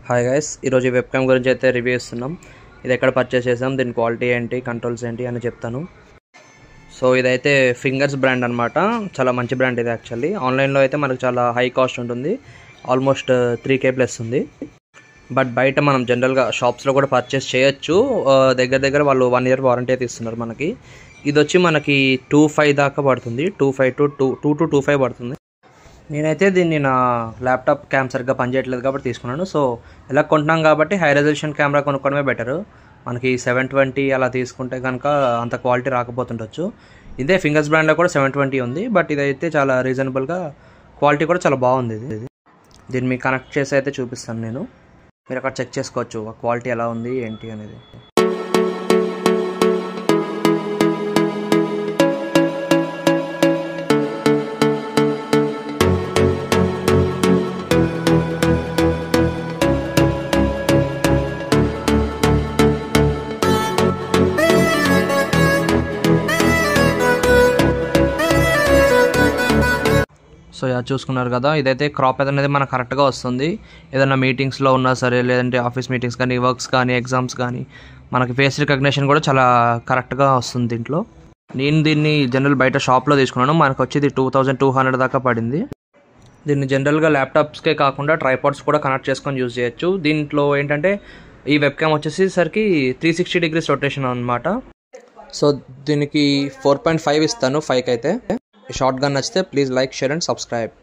Hi guys, ఈరోజు ఈ web cam గురించి అయితే రివ్యూ ఇస్తున్నాం. ఇది ఎక్కడ పర్చేస్ చేసాం, దీని క్వాలిటీ ఏంటి, కంట్రోల్స్ ఏంటి అని చెప్తాను. సో ఇదైతే ఫింగర్స్ బ్రాండ్ అనమాట. చాలా మంచి బ్రాండ్ ఇది. యాక్చువల్లీ ఆన్లైన్లో అయితే మనకు చాలా హై కాస్ట్ ఉంటుంది, ఆల్మోస్ట్ 3K ప్లస్ ఉంది. బట్ బయట మనం జనరల్గా షాప్స్లో కూడా పర్చేస్ చేయొచ్చు. దగ్గర వాళ్ళు 1 year వారంటీ అయితే ఇస్తున్నారు మనకి. ఇది వచ్చి మనకి 2.5 దాకా పడుతుంది, 2.5 పడుతుంది. నేనైతే దీన్ని నా ల్యాప్టాప్ క్యామ్ సరిగ్గా పనిచేయట్లేదు కాబట్టి తీసుకున్నాను. సో ఇలా కొంటున్నాం కాబట్టి హై రెజల్యూషన్ కెమెరా కొనుక్కోవడమే బెటర్. మనకి 720 అలా తీసుకుంటే కనుక అంత క్వాలిటీ రాకపోతుండొచ్చు. ఇదే ఫింగర్స్ బ్రాండ్లో కూడా 720 ఉంది, బట్ ఇదైతే చాలా రీజనబుల్గా, క్వాలిటీ కూడా చాలా బాగుంది. దీన్ని మీకు కనెక్ట్ చేసి అయితే చూపిస్తాను నేను. మీరు అక్కడ చెక్ చేసుకోవచ్చు క్వాలిటీ ఎలా ఉంది ఏంటి అనేది. సో ఇలా చూసుకున్నారు కదా, ఇదైతే క్రాప్ అనేది మనకు కరెక్ట్గా వస్తుంది. ఏదైనా మీటింగ్స్లో ఉన్నా సరే, లేదంటే ఆఫీస్ మీటింగ్స్ కానీ, వర్క్స్ కానీ, ఎగ్జామ్స్ కానీ, మనకి ఫేస్ రికగ్నిషన్ కూడా చాలా కరెక్ట్గా వస్తుంది దీంట్లో. నేను దీన్ని జనరల్ బయట షాప్లో తీసుకున్నాను. మనకు వచ్చేది 2200 దాకా పడింది. దీన్ని జనరల్గా ల్యాప్టాప్స్కే కాకుండా ట్రైపాడ్స్ కూడా కనెక్ట్ చేసుకొని యూజ్ చేయొచ్చు. దీంట్లో ఏంటంటే ఈ వెబ్ క్యామ్ వచ్చేసరికి 360 degrees రొటేషన్ అనమాట. సో దీనికి 4.5 ఇస్తాను 5కి అయితే. షార్ట్ గన్ నచ్చితే please like, share and subscribe.